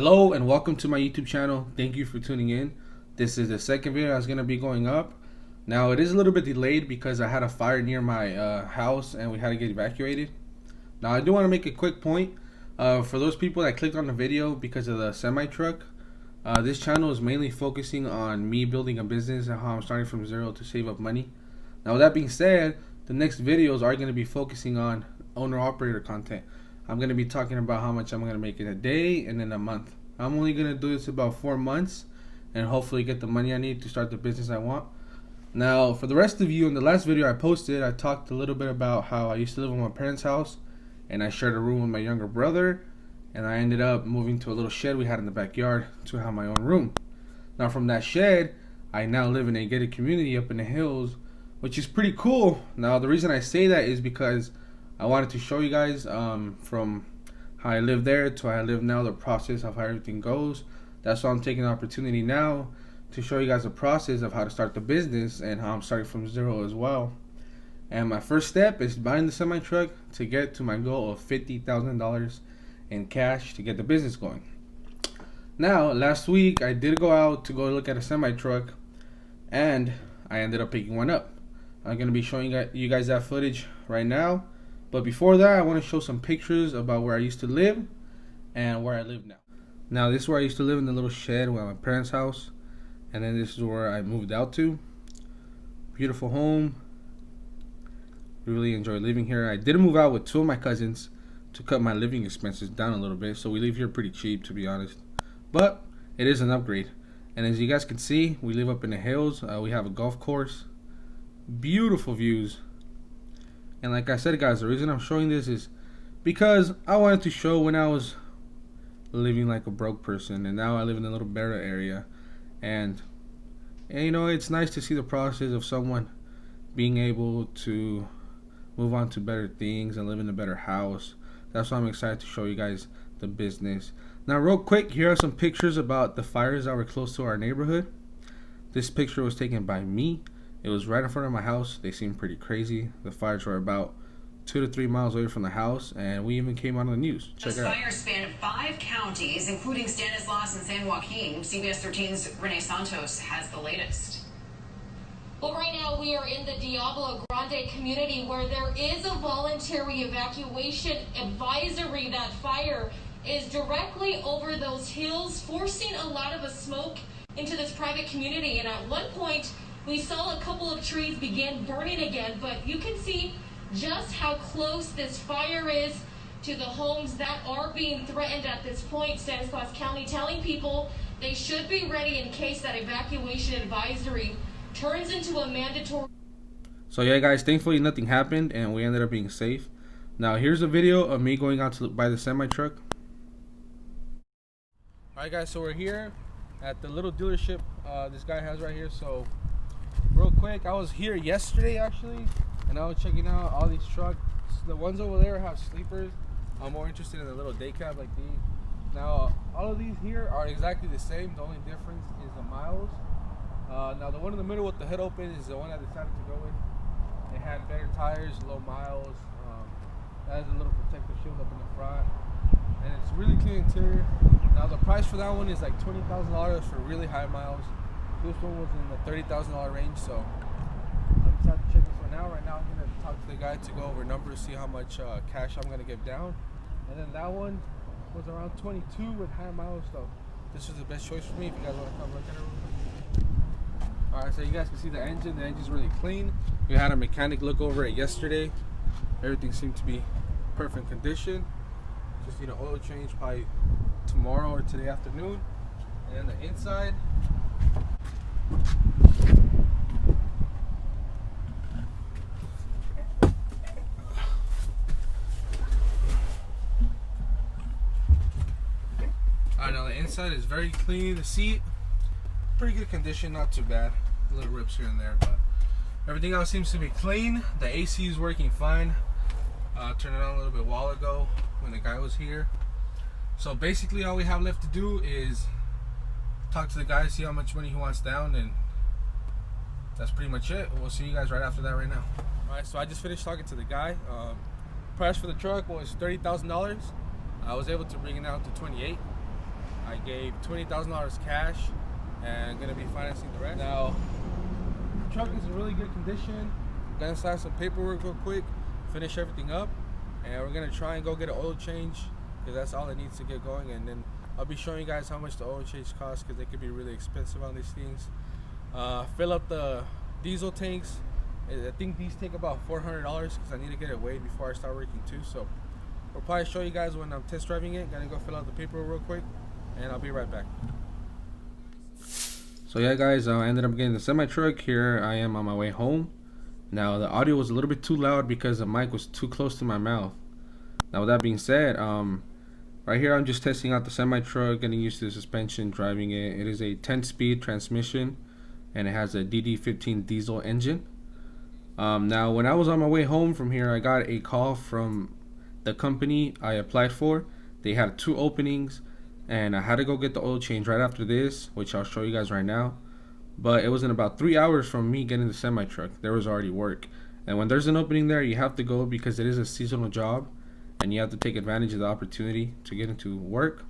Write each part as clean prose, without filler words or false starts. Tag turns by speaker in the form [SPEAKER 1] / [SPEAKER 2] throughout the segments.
[SPEAKER 1] Hello and welcome to my YouTube channel. Thank you for tuning in. This is the second video that's going to be going up. Now it is a little bit delayed because I had a fire near my house and we had to get evacuated. Now I do want to make a quick point. For those people that clicked on the video because of the semi-truck, this channel is mainly focusing on me building a business and how I'm starting from zero to save up money. Now with that being said, the next videos are going to be focusing on owner-operator content. I'm going to be talking about how much I'm going to make in a day and in a month. I'm only going to do this about 4 months and hopefully get the money I need to start the business I want. Now, for the rest of you, in the last video I posted, I talked a little bit about how I used to live in my parents' house and I shared a room with my younger brother, and I ended up moving to a little shed we had in the backyard to have my own room. Now, from that shed, I now live in a gated community up in the hills, which is pretty cool. Now, the reason I say that is because I wanted to show you guys from how I live there to how I live now, the process of how everything goes. That's why I'm taking the opportunity now to show you guys the process of how to start the business and how I'm starting from zero as well. And my first step is buying the semi-truck to get to my goal of $50,000 in cash to get the business going. Now, last week I did go out to go look at a semi-truck and I ended up picking one up. I'm going to be showing you guys that footage right now. But before that, I want to show some pictures about where I used to live and where I live now. Now, this is where I used to live, in the little shed with my parents' house. And then this is where I moved out to. Beautiful home. Really enjoy living here. I did move out with 2 of my cousins to cut my living expenses down a little bit. So we live here pretty cheap, to be honest. But it is an upgrade. And as you guys can see, we live up in the hills. We have a golf course. Beautiful views. And like I said, guys, the reason I'm showing this is because I wanted to show when I was living like a broke person, and now I live in a little better area. And you know, it's nice to see the process of someone being able to move on to better things and live in a better house. That's why I'm excited to show you guys the business. Now, real quick, here are some pictures about the fires that were close to our neighborhood. This picture was taken by me. It was right in front of my house. They seemed pretty crazy. The fires were about 2 to 3 miles away from the house, and we even came on the news. Check it out.
[SPEAKER 2] The fires spanned 5 counties, including Stanislaus and San Joaquin. CBS 13's Renee Santos has the latest.
[SPEAKER 3] Well, right now we are in the Diablo Grande community where there is a voluntary evacuation advisory. That fire is directly over those hills, forcing a lot of the smoke into this private community. And at one point, we saw a couple of trees begin burning again, but you can see just how close this fire is to the homes that are being threatened at this point. Stanislaus County telling people they should be ready in case that evacuation advisory turns into a mandatory.
[SPEAKER 1] So yeah, guys, thankfully nothing happened and we ended up being safe. Now here's a video of me going out to buy the semi-truck. Alright guys, so we're here at the little dealership this guy has right here. So real quick, I was here yesterday actually, and I was checking out all these trucks. The ones over there have sleepers. I'm more interested in the little day cab like these. Now, all of these here are exactly the same. The only difference is the miles. Now, the one in the middle with the hood open is the one I decided to go with. It had better tires, low miles. It has a little protective shield up in the front, and it's really clean interior. Now, the price for that one is like $20,000 for really high miles. This one was in the $30,000 range, so I'm excited to check this one out. Right now, I'm going to talk to the guy to go over numbers, see how much cash I'm going to give down. And then that one was around 22 with high miles, so this was the best choice for me if you guys want to come look at it. Alright, so you guys can see the engine. The engine's really clean. We had a mechanic look over it yesterday. Everything seemed to be perfect condition. Just need an oil change probably tomorrow or today afternoon. And then the inside. Alright, now the inside is very clean. The seat, pretty good condition, not too bad. Little rips here and there, but everything else seems to be clean. The AC is working fine. Turned it on a little bit while ago when the guy was here. So basically all we have left to do is talk to the guy, see how much money he wants down, and that's pretty much it. We'll see you guys right after that right now. Alright, so I just finished talking to the guy. Price for the truck was $30,000. I was able to bring it down to 28. I gave $20,000 cash and I'm gonna be financing the rest. Now, the truck is in really good condition. I'm gonna sign some paperwork real quick, finish everything up, and we're gonna try and go get an oil change because that's all it needs to get going. And then I'll be showing you guys how much the oil change costs because they could be really expensive on these things. Fill up the diesel tanks. I think these take about $400 because I need to get it weighed before I start working too. So we'll probably show you guys when I'm test driving it. Gotta go fill out the paperwork real quick, and I'll be right back. So yeah, guys, I ended up getting the semi truck. Here I am on my way home. Now the audio was a little bit too loud because the mic was too close to my mouth. Now with that being said, right here I'm just testing out the semi truck, getting used to the suspension, driving it. It is a 10-speed transmission, and it has a DD15 diesel engine. Now when I was on my way home from here, I got a call from the company I applied for. They had 2 openings, and I had to go get the oil change right after this, which I'll show you guys right now. But it was in about 3 hours from me getting the semi truck. There was already work, and when there's an opening there, you have to go because it is a seasonal job, and you have to take advantage of the opportunity to get into work.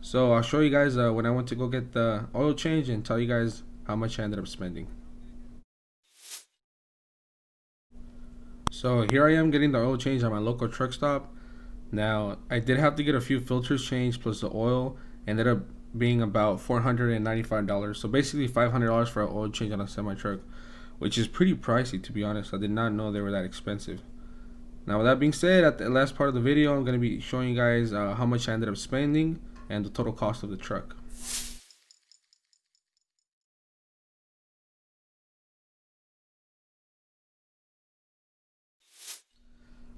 [SPEAKER 1] So I'll show you guys when I went to go get the oil change and tell you guys how much I ended up spending. So here I am getting the oil change at my local truck stop. Now I did have to get a few filters changed plus the oil. Ended up being about $495. So basically $500 for an oil change on a semi truck, which is pretty pricey, to be honest. I did not know they were that expensive. Now with that being said, at the last part of the video, I'm going to be showing you guys how much I ended up spending and the total cost of the truck.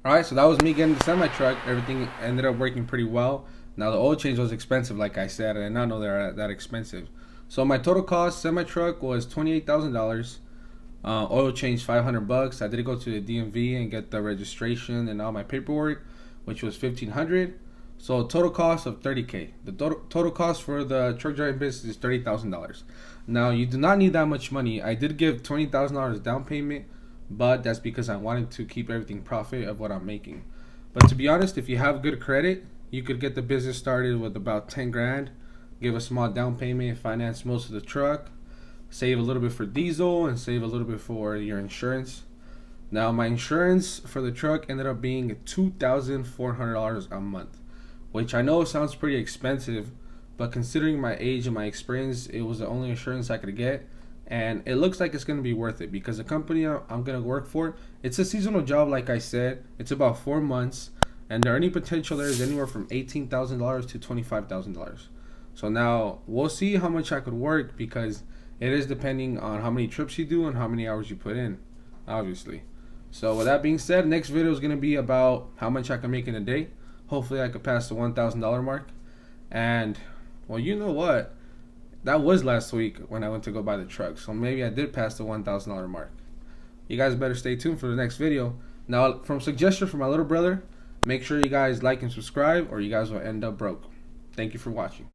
[SPEAKER 1] Alright, so that was me getting the semi-truck. Everything ended up working pretty well. Now the oil change was expensive, like I said. I did not know they were that expensive. So my total cost semi-truck was $28,000. Oil change $500. I did go to the DMV and get the registration and all my paperwork, which was $1,500. So total cost of $30K. The total cost for the truck driving business is $30,000. Now you do not need that much money. I did give $20,000 down payment, but that's because I wanted to keep everything profit of what I'm making. But to be honest, if you have good credit, you could get the business started with about 10 grand, give a small down payment, finance most of the truck, save a little bit for diesel, and save a little bit for your insurance. Now my insurance for the truck ended up being $2,400 a month, which I know sounds pretty expensive, but considering my age and my experience, it was the only insurance I could get. And it looks like it's going to be worth it because the company I'm going to work for, it's a seasonal job. Like I said, it's about 4 months, and the earning potential there is anywhere from $18,000 to $25,000. So now we'll see how much I could work because it is depending on how many trips you do and how many hours you put in, obviously. So with that being said, next video is going to be about how much I can make in a day. Hopefully I could pass the $1,000 mark. And well, you know what? That was last week when I went to go buy the truck. So maybe I did pass the $1,000 mark. You guys better stay tuned for the next video. Now, from suggestion from my little brother, make sure you guys like and subscribe or you guys will end up broke. Thank you for watching.